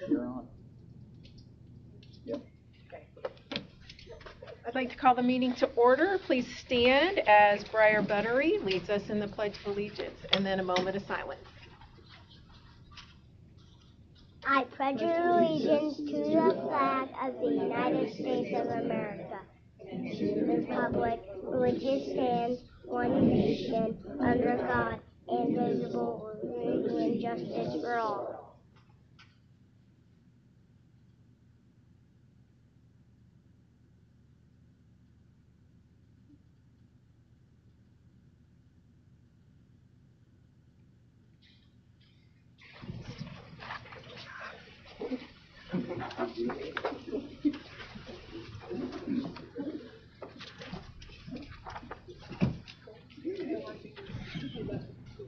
You're on. Yep. Okay. I'd like to call the meeting to order. Please stand as Briar Buttery leads us in the Pledge of Allegiance, and then a moment of silence. I pledge allegiance to the flag of the United States of America, and to the republic for which it stands, one nation, under God, indivisible, with liberty and justice for all.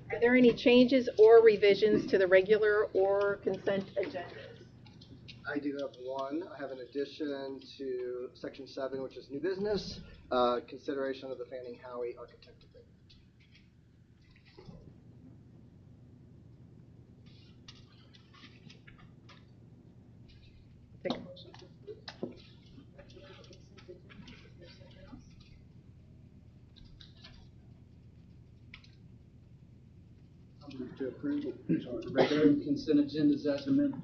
Are there any changes or revisions to the regular or consent agenda? I do have one. I have an addition to section 7, which is new business, consideration of the Fanning Howie architect agreement. Take a motion. I'll move to approve the regular consent agendas as amended.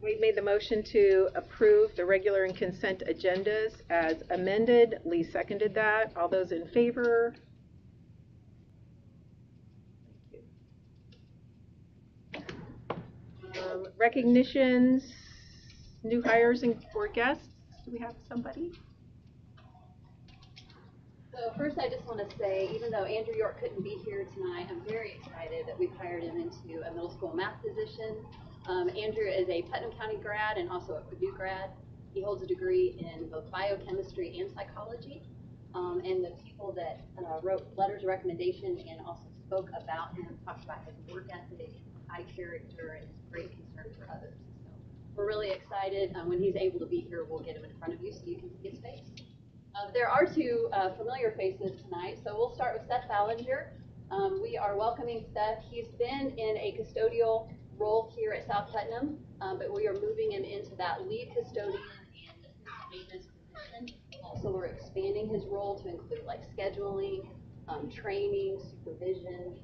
Wade made the motion to approve the regular and consent agendas as amended. Lee seconded that. All those in favor? Thank you. Recognitions, new hires or guests. Do we have somebody? So first, I just want to say, even though Andrew York couldn't be here tonight, I'm very excited that we've hired him into a middle school math position. Andrew is a Putnam County grad and also a Purdue grad. He holds a degree in both biochemistry and psychology. And the people that wrote letters of recommendation and also spoke about him talked about his work ethic, high character, and his great concern for others. So we're really excited. When he's able to be here, we'll get him in front of you so you can see his face. There are two familiar faces tonight, so we'll start with Seth Ballinger. We are welcoming Seth. He's been in a custodial role here at South Putnam, but we are moving him into that lead custodian and maintenance position. So we're expanding his role to include like scheduling, training, supervision.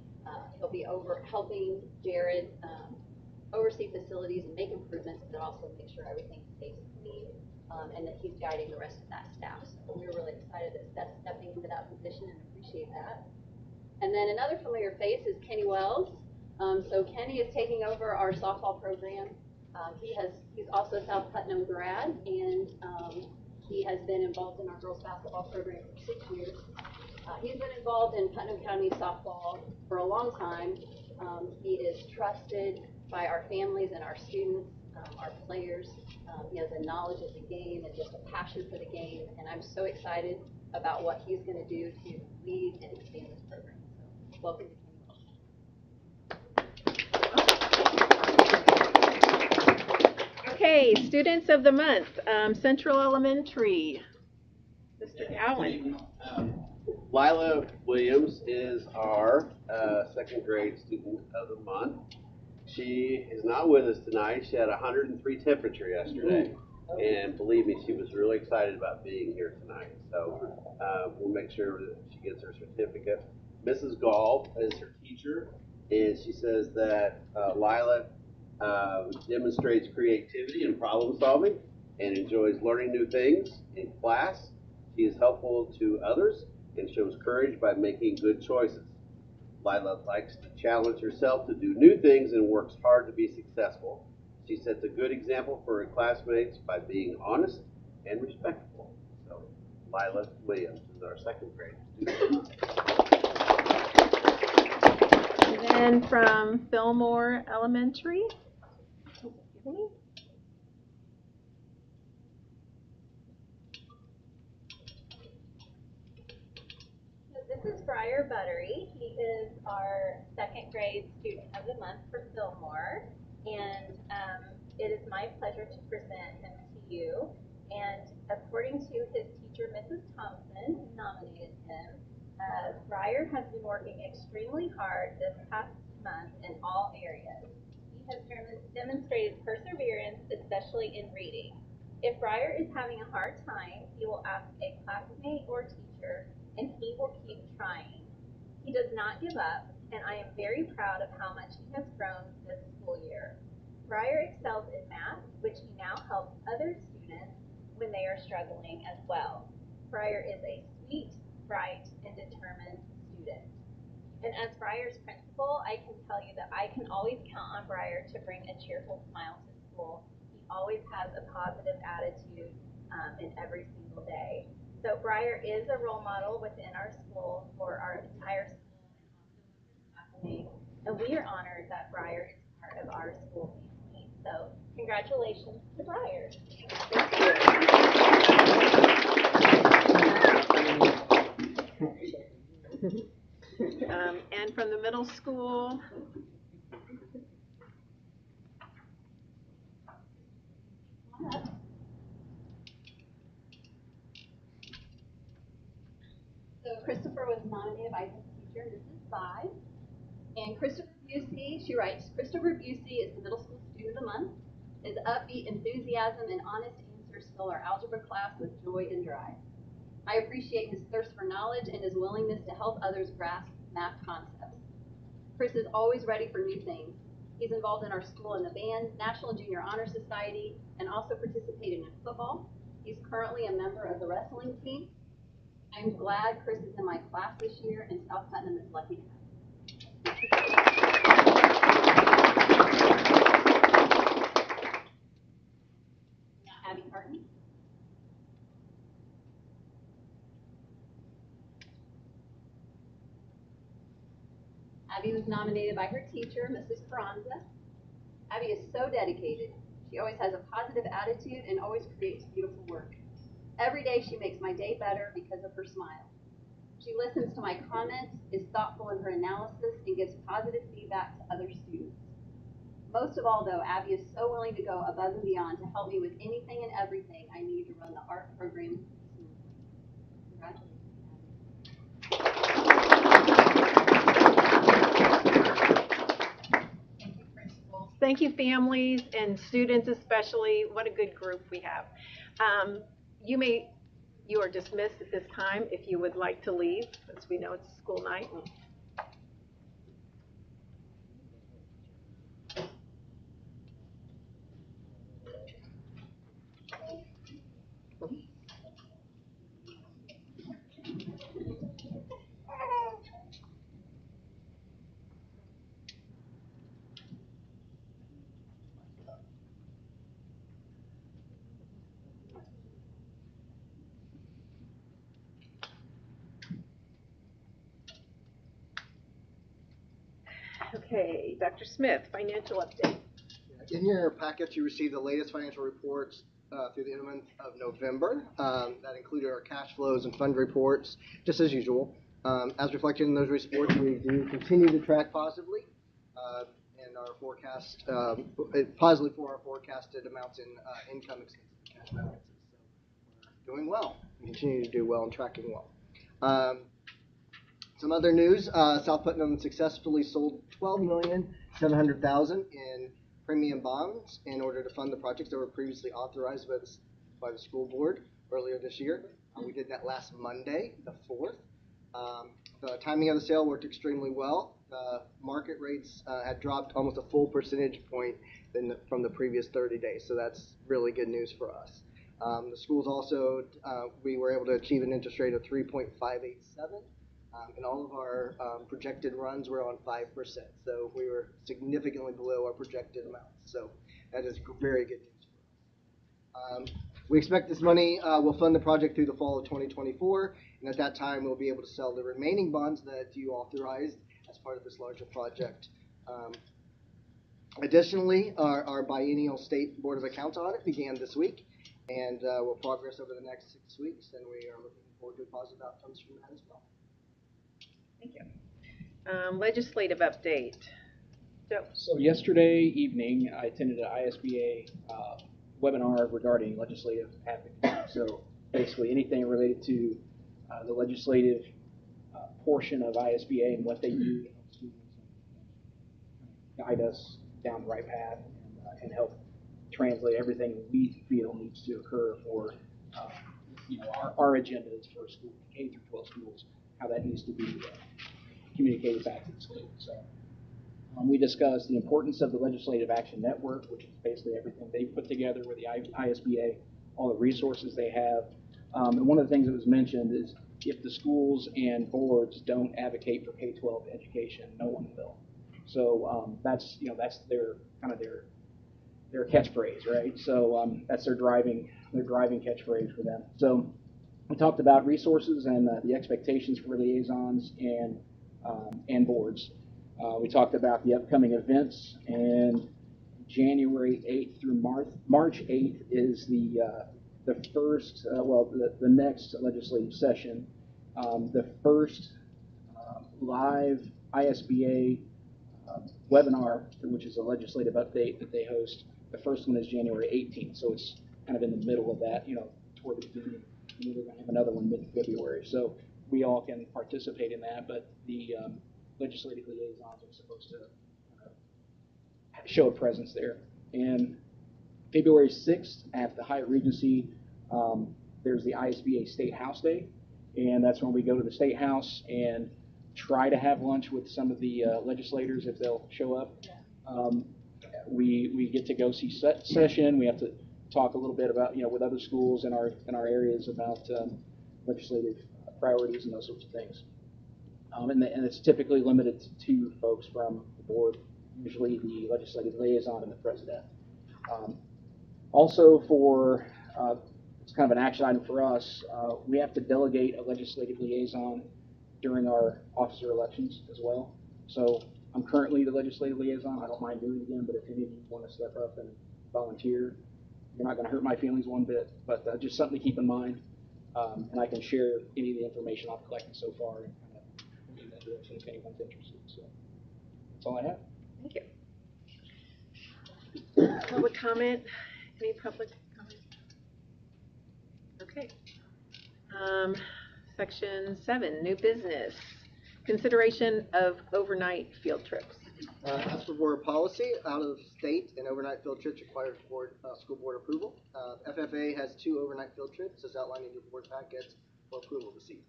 He'll be helping Jared oversee facilities and make improvements, but also make sure everything stays clean. And that he's guiding the rest of that staff. So we're really excited that Seth's stepping into that position and appreciate that. And then another familiar face is Kenny Wells. So Kenny is taking over our softball program. He's also a South Putnam grad, and he has been involved in our girls basketball program for 6 years. He's been involved in Putnam County softball for a long time. He is trusted by our families and our students, our players. He has a knowledge of the game and just a passion for the game, and I'm so excited about what he's going to do to lead and expand this program. So welcome to Kenny. Okay, students of the month, Central Elementary, Mr. Allen. Lila Williams is our second grade student of the month. She is not with us tonight. She had 103 temperature yesterday, and believe me, she was really excited about being here tonight. So we'll make sure that she gets her certificate. Mrs. Gall is her teacher, and she says that Lila demonstrates creativity and problem solving and enjoys learning new things in class. She is helpful to others and shows courage by making good choices. Lila likes to challenge herself to do new things and works hard to be successful. She sets a good example for her classmates by being honest and respectful. So, Lila Williams is our second grade student. And then from Fillmore Elementary. is Briar Buttery. He is our second grade student of the month for Fillmore, and it is my pleasure to present him to you. And according to his teacher, Mrs. Thompson, who nominated him, Briar has been working extremely hard this past month in all areas. He has demonstrated perseverance, especially in reading. If Briar is having a hard time, he will ask a classmate or teacher, and he will keep trying. He does not give up, and I am very proud of how much he has grown this school year. Briar excels in math, which he now helps other students when they are struggling as well. Briar is a sweet, bright, and determined student. And as Briar's principal, I can tell you that I can always count on Briar to bring a cheerful smile to school. He always has a positive attitude in every single day. So Briar is a role model within our school for our entire school and also for his classmates. And we are honored that Briar is part of our school family. So congratulations to Briar. And from the middle school, So Christopher was nominated by his teacher, Mrs. Bai. And Christopher Busey, she writes, Christopher Busey is the middle school student of the month. His upbeat enthusiasm and honest answers fill our algebra class with joy and drive. I appreciate his thirst for knowledge and his willingness to help others grasp math concepts. Chris is always ready for new things. He's involved in our school in the band, National Junior Honor Society, and also participated in football. He's currently a member of the wrestling team. I'm glad Chris is in my class this year, and South Putnam is lucky to have him. Now, Abby Carton. Abby was nominated by her teacher, Mrs. Carranza. Abby is so dedicated. She always has a positive attitude and always creates beautiful work. Every day she makes my day better because of her smile. She listens to my comments, is thoughtful in her analysis, and gives positive feedback to other students. Most of all, though, Abby is so willing to go above and beyond to help me with anything and everything I need to run the art program smoothly. Congratulations, Abby. thank you, principals. Thank you, families and students especially. What a good group we have. You are dismissed at this time if you would like to leave, as we know it's school night. Okay, Dr. Smith, financial update. In your packets, you received the latest financial reports through the month of November. That included our cash flows and fund reports, just as usual. As reflected in those reports, we do continue to track positively and our forecast positively for our forecasted amounts in income, expenses, and cash balances. So we're doing well. We continue to do well and tracking well. Some other news: South Putnam successfully sold $12,700,000 in premium bonds in order to fund the projects that were previously authorized by the school board earlier this year. We did that last Monday, the 4th. The timing of the sale worked extremely well. The market rates had dropped almost a full percentage point from the previous 30 days, so that's really good news for us. The schools also, we were able to achieve an interest rate of 3.587. And all of our projected runs were on 5%. So we were significantly below our projected amounts. So that is very good news for us. We expect this money will fund the project through the fall of 2024. And at that time, we'll be able to sell the remaining bonds that you authorized as part of this larger project. Additionally, our biennial State Board of Accounts audit began this week and will progress over the next 6 weeks. And we are looking forward to positive outcomes from that as well. Thank you. Legislative update. Joe. So yesterday evening, I attended an ISBA webinar regarding legislative advocacy. So basically anything related to the legislative portion of ISBA and what they do to help students and guide us down the right path and help translate everything we feel needs to occur for our agendas for school, K through 12 schools, how that needs to be communicated back to the school. So we discussed the importance of the Legislative Action Network, which is basically everything they put together with the ISBA, all the resources they have. And one of the things that was mentioned is if the schools and boards don't advocate for K-12 education, no one will. So that's their kind of their catchphrase, right? So that's their driving catchphrase for them. So we talked about resources and the expectations for liaisons and boards. We talked about the upcoming events, and January 8th through March 8th is the first, the next legislative session. The first live ISBA webinar, which is a legislative update that they host. The first one is January 18th, so it's kind of in the middle of that, toward the beginning. And we're going to have another one mid-February, so we all can participate in that, but the legislative liaisons are supposed to show a presence there. And February 6th at the Hyatt Regency, there's the ISBA State House Day, and that's when we go to the State House and try to have lunch with some of the legislators if they'll show up. We get to go see session. We have to talk a little bit about, with other schools in our areas about legislative priorities and those sorts of things. And it's typically limited to 2 folks from the board, usually the legislative liaison and the president. Also for, it's kind of an action item for us, we have to delegate a legislative liaison during our officer elections as well. So I'm currently the legislative liaison. I don't mind doing it again, but if any of you want to step up and volunteer, you're not going to hurt my feelings one bit, but just something to keep in mind. And I can share any of the information I've collected so far and kind of move in that direction if anyone's interested. So that's all I have. Thank you. Public comment? Any public comment? Okay. Section 7, new business. Consideration of overnight field trips. As for board policy, out of state and overnight field trips require school board approval. FFA has 2 overnight field trips as outlined in your board packets for approval this evening.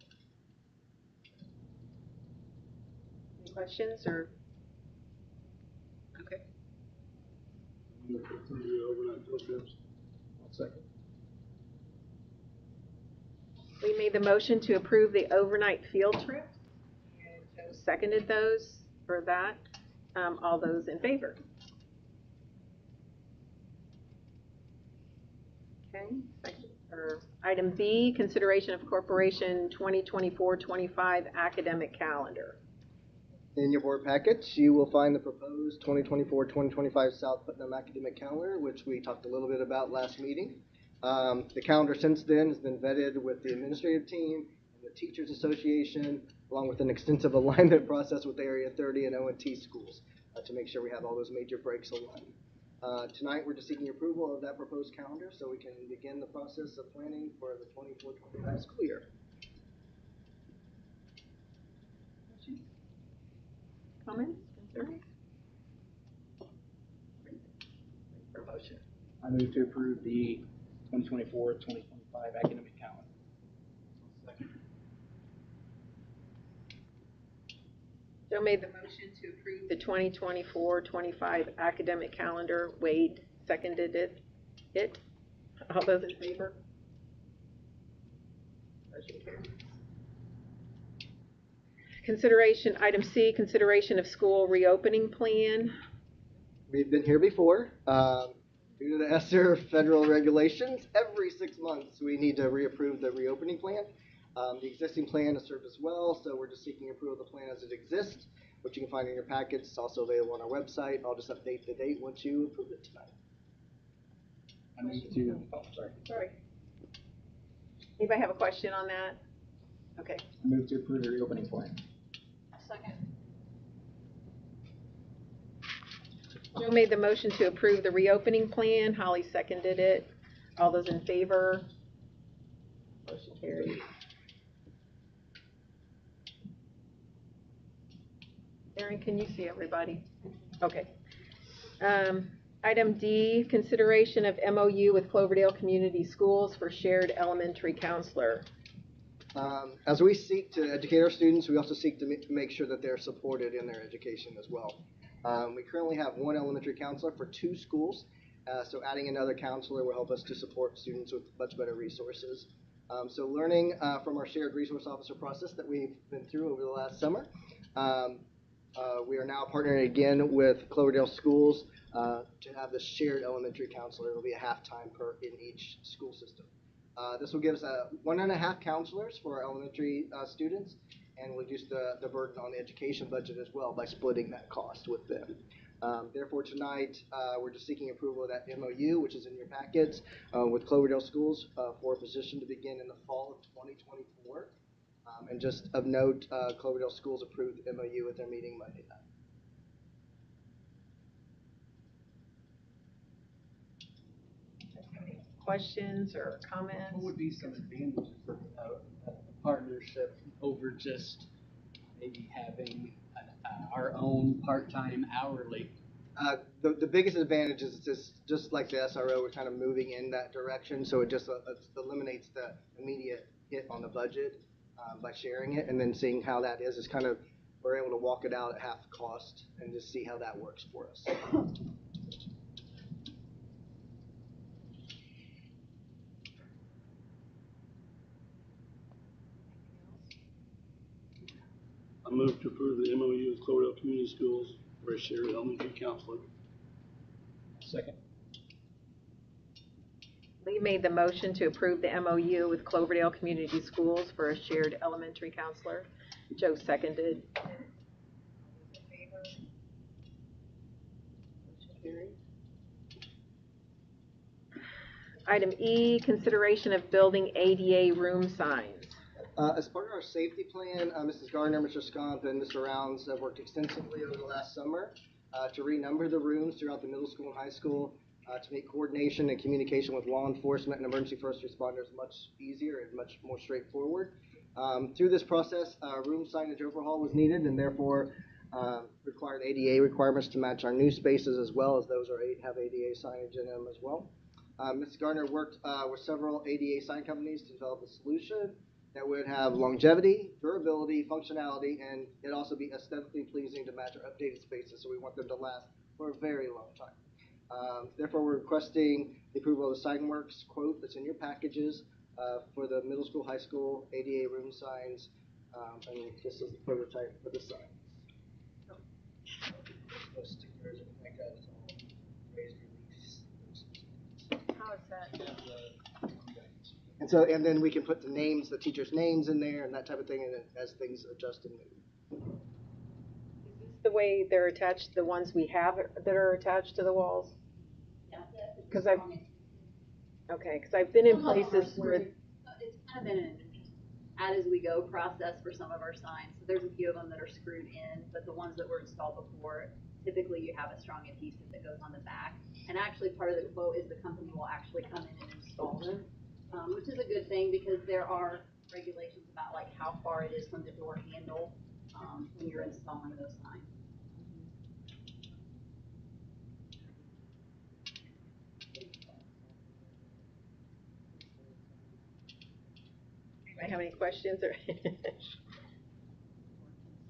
Any questions or? Okay. One second. We made the motion to approve the overnight field trips. And Joe seconded those for that. All those in favor? Okay. Item B, consideration of corporation 2024-25 academic calendar. In your board packets, you will find the proposed 2024-2025 South Putnam academic calendar, which we talked a little bit about last meeting. The calendar since then has been vetted with the administrative team and the Teachers Association, along with an extensive alignment process with Area 30 and O&T schools to make sure we have all those major breaks aligned. Tonight, we're just seeking approval of that proposed calendar so we can begin the process of planning for the 24-25 school year. Comments? Concerns? Promotion. I move to approve the 2024-2025 academic calendar. Joe made the motion to approve the 2024-25 academic calendar. Wade seconded it. All those in favor? Motion carries. Consideration, item C, consideration of school reopening plan. We've been here before. Due to the ESSER federal regulations, every 6 months we need to reapprove the reopening plan. The existing plan has served us well, so we're just seeking approval of the plan as it exists, which you can find in your packets. It's also available on our website. I'll just update the date once you approve it tonight. I move to, Sorry. Anybody have a question on that? Okay. I move to approve the reopening plan. Joe made the motion to approve the reopening plan. Holly seconded it. All those in favor? Motion carried. Erin, can you see everybody? Okay. Item D, consideration of MOU with Cloverdale Community Schools for shared elementary counselor. As we seek to educate our students, we also seek to make sure that they're supported in their education as well. We currently have one elementary counselor for 2 schools, so adding another counselor will help us to support students with much better resources. So learning from our shared resource officer process that we've been through over the last summer, we are now partnering again with Cloverdale Schools to have the shared elementary counselor. It will be a half-time per in each school system. This will give us 1.5 counselors for our elementary students, and will reduce the burden on the education budget as well by splitting that cost with them. Therefore, tonight, we're just seeking approval of that MOU, which is in your packets, with Cloverdale Schools for a position to begin in the fall of 2024. And just of note, Cloverdale Schools approved the MOU at their meeting Monday night. Questions or comments? What would be some advantages of a partnership over just maybe having our own part-time hourly? The biggest advantage is just like the SRO, we're kind of moving in that direction, so it just eliminates the immediate hit on the budget by sharing it, and then seeing how that is kind of, we're able to walk it out at half the cost and just see how that works for us. I move to approve the MOU with Cloverdale Community Schools for a shared elementary counselor. Second. Lee made the motion to approve the MOU with Cloverdale Community Schools for a shared elementary counselor. Joe seconded. Item E, consideration of building ADA room signs. As part of our safety plan, Mrs. Gardner, Mr. Scomp, and Mr. Rounds have worked extensively over the last summer to renumber the rooms throughout the middle school and high school to make coordination and communication with law enforcement and emergency first responders much easier and much more straightforward. Through this process, room signage overhaul was needed, and therefore required ADA requirements to match our new spaces, as well as those have ADA signage in them as well. Ms. Gardner worked with several ADA sign companies to develop a solution that would have longevity, durability, functionality, and it also be aesthetically pleasing to match our updated spaces, so we want them to last for a very long time. Therefore, we're requesting the approval of the SignWorks quote that's in your packages for the middle school, high school ADA room signs, and this is the prototype for the signs. No stickers or anything like that, it's all raised release. How is that? And then we can put the teachers' names in there and that type of thing, and as things adjust and move. Is this the way they're attached, the ones we have that are attached to the walls? Yeah, Because I've been in places where it's kind of been an add as we go process for some of our signs. So there's a few of them that are screwed in, but the ones that were installed before, typically you have a strong adhesive that goes on the back. And actually part of the quote is the company will actually come in and install them, which is a good thing because there are regulations about like how far it is from the door handle when you're installing those signs. I have any questions or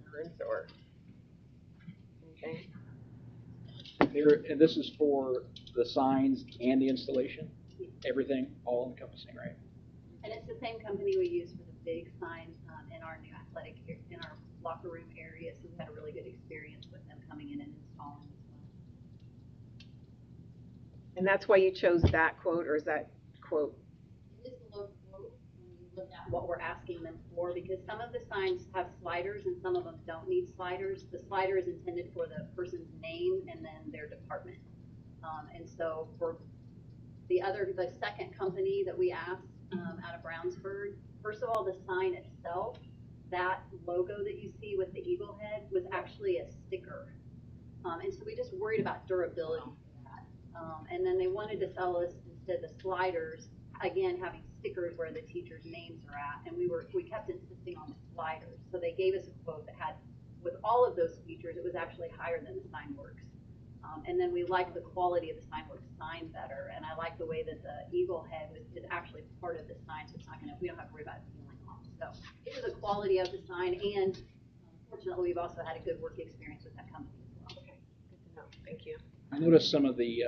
concerns or anything? And this is for the signs and the installation? Everything, all encompassing, right? And it's the same company we use for the big signs in our new athletic, in our locker room area, so we had a really good experience with them coming in and installing as well. And that's why you chose that quote, or is that quote? It is a low quote when you look at what we're asking them for, because some of the signs have sliders and some of them don't need sliders. The slider is intended for the person's name and then their department. And so for the second company that we asked out of Brownsburg, first of all, the sign itself, that logo that you see with the eagle head was actually a sticker. And so we just worried about durability for that. And then they wanted to sell us instead the sliders, again having stickers where the teachers' names are at, and we kept insisting on the sliders. So they gave us a quote that had, with all of those features, it was actually higher than the SignWorks. And then we liked the quality of the SignWorks sign better, and I like the way that the eagle head is actually part of the sign, so it's not gonna, we don't have to worry about it peeling off. So this is the quality of the sign, and fortunately, we've also had a good work experience with that company as well. Okay, good to know. Thank you. I noticed some of the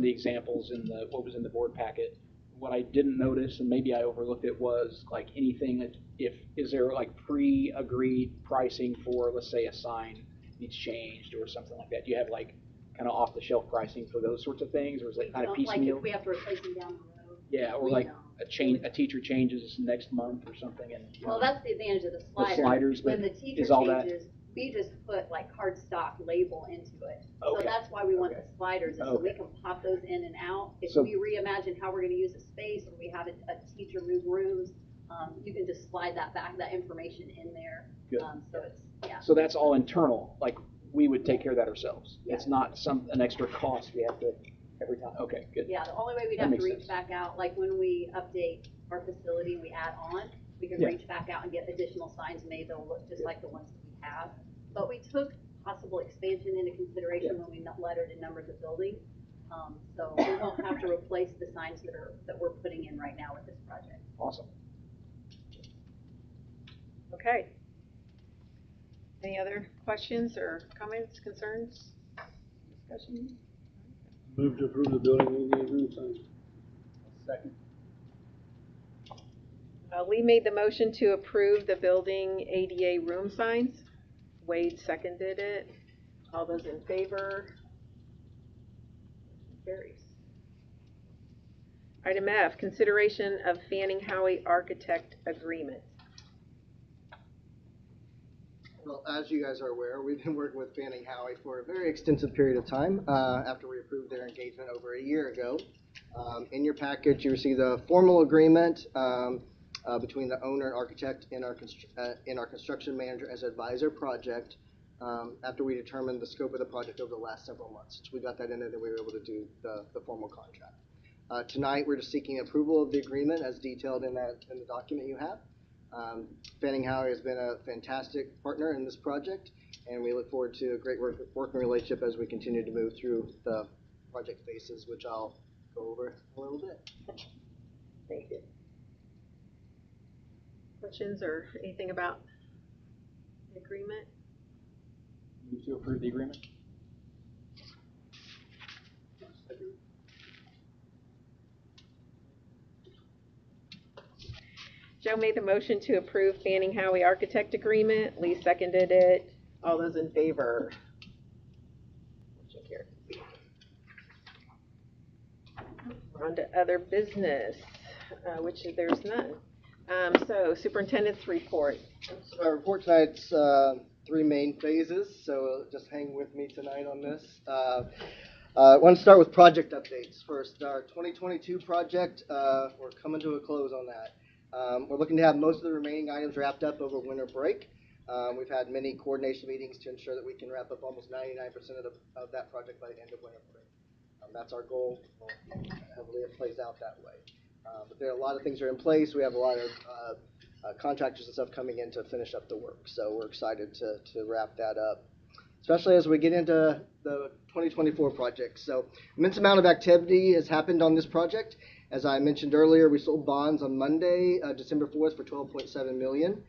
examples in what was in the board packet. What I didn't notice, and maybe I overlooked it, was like anything that is there like pre-agreed pricing for, let's say, a sign needs changed or something like that? Do you have like kind of off-the-shelf pricing for those sorts of things, or is it kind of piecemeal? Like if we have to replace them down the road. Yeah, or like a teacher changes next month or something, and well, that's the advantage of the slider. The sliders, when the teacher is all changes, we just put like cardstock label into it. Okay. So that's why we want Okay. the sliders, so we can pop those in and out. If we reimagine how we're going to use a space, or we have a teacher move rooms, you can just slide that information in there. Good. So it's, yeah. So that's all internal. Like we would take care of that ourselves. Yeah. It's not an extra cost we have to every time. Okay, good. Yeah, the only way we'd That have to makes reach sense. back out, like when we update our facility, we add on, we can Yeah. reach back out and get additional signs made that'll look just like the ones that we have. But we took possible expansion into consideration when we lettered and numbered the building. So we won't have to replace the signs that we're putting in right now with this project. Awesome. Okay. Any other questions or comments, concerns, discussion? Move to approve the building ADA room signs. Second. Lee made the motion to approve the building ADA room signs. Wade seconded it. All those in favor? Motion carries. Item F, consideration of Fanning Howie Architect Agreement. Well, as you guys are aware, we've been working with Fanning Howie for a very extensive period of time after we approved their engagement over a year ago. In your package, you received a formal agreement between the owner and architect and our construction manager as advisor project after we determined the scope of the project over the last several months. So we got that in there, then we were able to do the formal contract. Tonight, we're just seeking approval of the agreement as detailed in the document you have. Fanning Howie has been a fantastic partner in this project, and we look forward to a great working relationship as we continue to move through the project phases, which I'll go over a little bit. Thank you. Questions or anything about the agreement? Move to approve the agreement. Joe made the motion to approve Fanning Howie Architect Agreement. Lee seconded it. All those in favor? Motion carries. We're on to other business, which there's none. So superintendent's report. So our report tonight's three main phases, so just hang with me tonight on this. I want to start with project updates. First, our 2022 project, we're coming to a close on that. We're looking to have most of the remaining items wrapped up over winter break. We've had many coordination meetings to ensure that we can wrap up almost 99% of that project by the end of winter break. That's our goal. Hopefully it plays out that way. But there are a lot of things that are in place. We have a lot of contractors and stuff coming in to finish up the work. So we're excited to wrap that up, especially as we get into the 2024 project. So immense amount of activity has happened on this project. As I mentioned earlier, we sold bonds on Monday, December 4th for $12.7 million,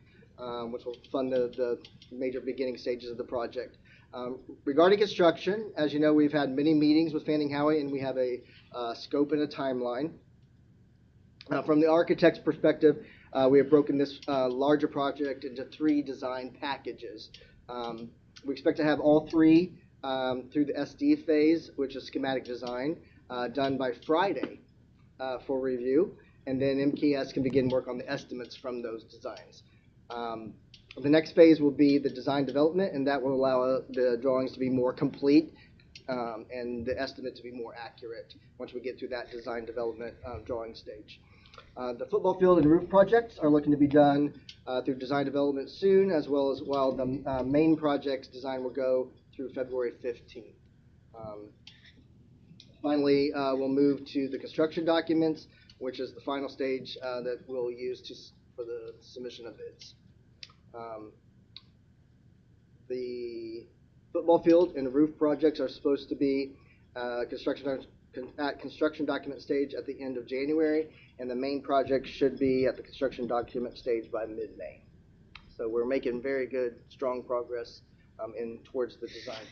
which will fund the major beginning stages of the project. Regarding construction, as you know, we've had many meetings with Fanning Howie, and we have a scope and a timeline. From the architect's perspective, we have broken this larger project into three design packages. We expect to have all three through the SD phase, which is schematic design, done by Friday for review, and then MKS can begin work on the estimates from those designs. The next phase will be the design development, and that will allow the drawings to be more complete and the estimate to be more accurate once we get through that design development drawing stage. The football field and roof projects are looking to be done through design development soon, as well as while the main project's design will go through February 15th. Finally, we'll move to the construction documents, which is the final stage that we'll use for the submission of bids. The football field and roof projects are supposed to be at construction document stage at the end of January, and the main project should be at the construction document stage by mid-May. So we're making very good, strong progress towards the design.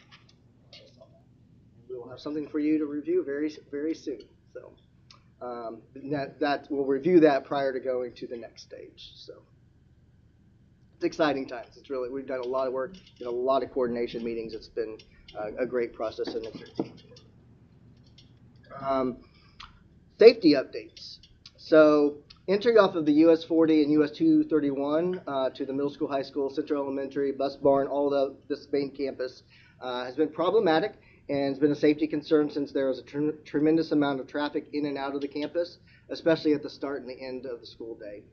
We will have something for you to review very, very soon. So we'll review that prior to going to the next stage. So it's exciting times. We've done a lot of work, a lot of coordination meetings. It's been a great process and a great team. Safety updates. So entry off of the US 40 and US 231 to the middle school, high school, Central Elementary, bus barn, all this main campus has been problematic and has been a safety concern since there was a tremendous amount of traffic in and out of the campus, especially at the start and the end of the school day.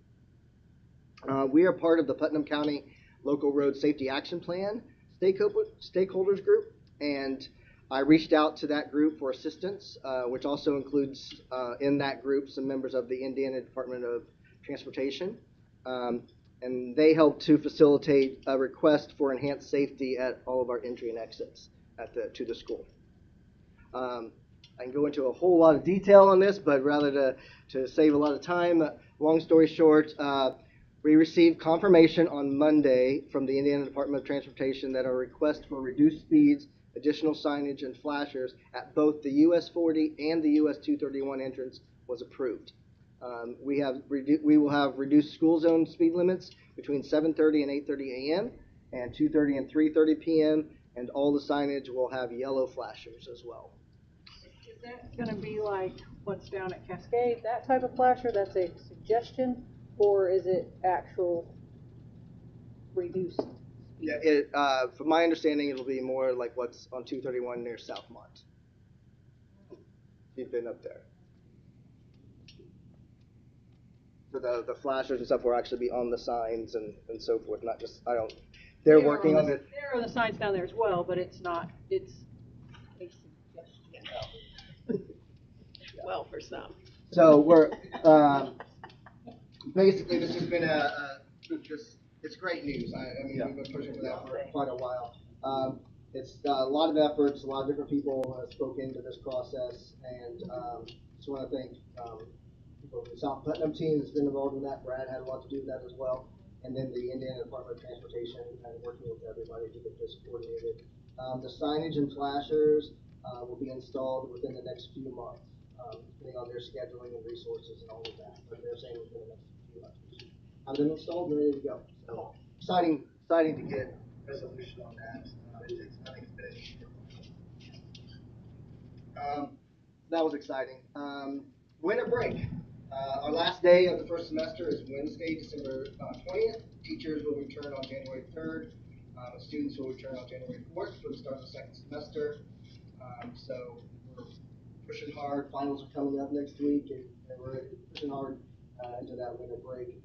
We are part of the Putnam County Local Road Safety Action Plan stakeholders group, and I reached out to that group for assistance, which also includes in that group some members of the Indiana Department of Transportation, and they helped to facilitate a request for enhanced safety at all of our entry and exits to the school. I can go into a whole lot of detail on this, but rather to save a lot of time, long story short, we received confirmation on Monday from the Indiana Department of Transportation that our request for reduced speeds, additional signage, and flashers at both the US 40 and the US 231 entrance was approved. We will have reduced school zone speed limits between 7:30 and 8:30 a.m. and 2:30 and 3:30 p.m. and all the signage will have yellow flashers as well. Is that going to be like what's down at Cascade, that type of flasher? That's a suggestion, or is it actual reduced? Yeah, from my understanding, it'll be more like what's on 231 near Southmont. You've been up there. So the flashers and stuff will actually be on the signs and so forth, not just, they're working on it. There are the signs down there as well, but it's not, it's a suggestion. Well, for some. So we're, basically this has been it's great news. I mean, we've been pushing for that for quite a while. It's a lot of efforts, a lot of different people have spoken into this process, and just want to thank people from the South Putnam team that's been involved in that. Brad had a lot to do with that as well, and then the Indiana Department of Transportation and working with everybody to get this coordinated. The signage and flashers will be installed within the next few months, depending on their scheduling and resources and all of that. But they're saying within the next few months we should have them installed and ready to go. So exciting to get resolution on that. I think it's been an issue. That was exciting. Winter break. Our last day of the first semester is Wednesday, December 20th. Teachers will return on January 3rd. Students will return on January 4th for the start of the second semester. So we're pushing hard. Finals are coming up next week, and we're pushing hard into that winter break.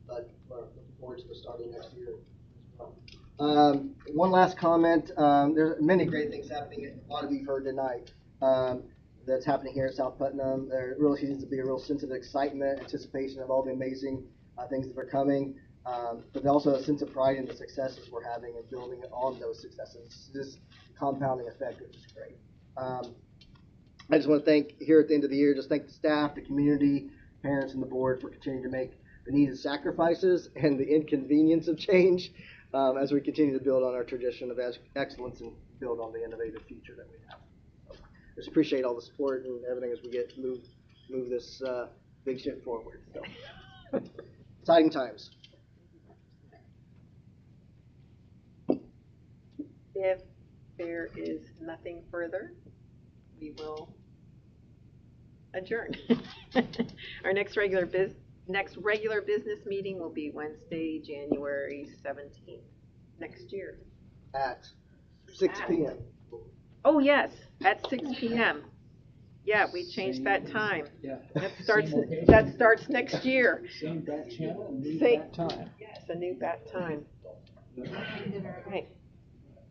But we're looking forward to the starting next year as well. One last comment. There's many great things happening. A lot of you've heard tonight. That's happening here at South Putnam. There really seems to be a real sense of excitement, anticipation of all the amazing things that are coming, but also a sense of pride in the successes we're having and building on those successes. This compounding effect, which is great. I just want to thank, here at the end of the year, just thank the staff, the community, parents, and the board for continuing to make the needed sacrifices and the inconvenience of change as we continue to build on our tradition of excellence and build on the innovative future that we have. Just appreciate all the support and everything as we get to move this big ship forward. So, exciting times. If there is nothing further, we will adjourn. Our next regular business meeting will be Wednesday, January 17th next year. At 6 p.m. Oh, yes, at 6 p.m. Yeah, we changed that time. Yeah. That starts next year. Same bat channel, new bat time. Yes, a new bat time. Right.